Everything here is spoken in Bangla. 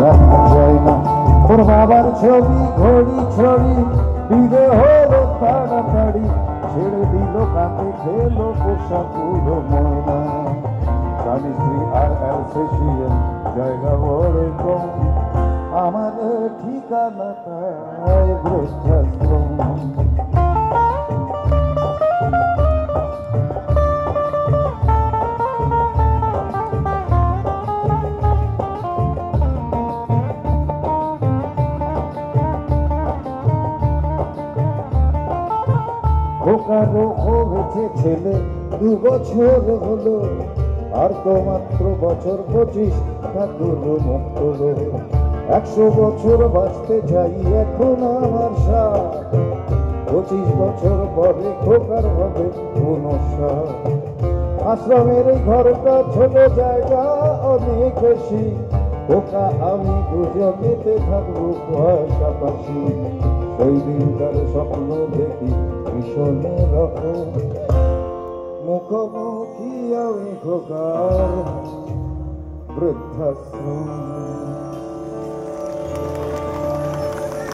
রাখা যায় না ওর বাবার ছবি ঘড়ি ছড়ি বিদে হলো তাড়াতাড়ি ছেড়ে দিল কাঁদে খেলো পোষাকুলো ময়না স্বামী স্ত্রী আর অ্যালসেশিয়ান জায়গা ওরে কম আমার ঠিকানাটায় বৃদ্ধাশ্রম খোকারও হয়েছে ছেলে 2 বছর হলো আর তো মাত্র বছর 25 ঠাকুর মুখ হলো 100 বছর বাঁচতে চাই এখন আমার সাথ 25 বছর পরে খোকার হবে 59 আশ্রমের এই ঘরটা ছোট জায়গা অনেক বেশি খোকা আমি দুজনেতে থাকবো পাশাপাশি সেই দিনকার স্বপ্ন দেখি ভীষণে রকম মুখোমুখি আমি খোকার বৃদ্ধাশ্রম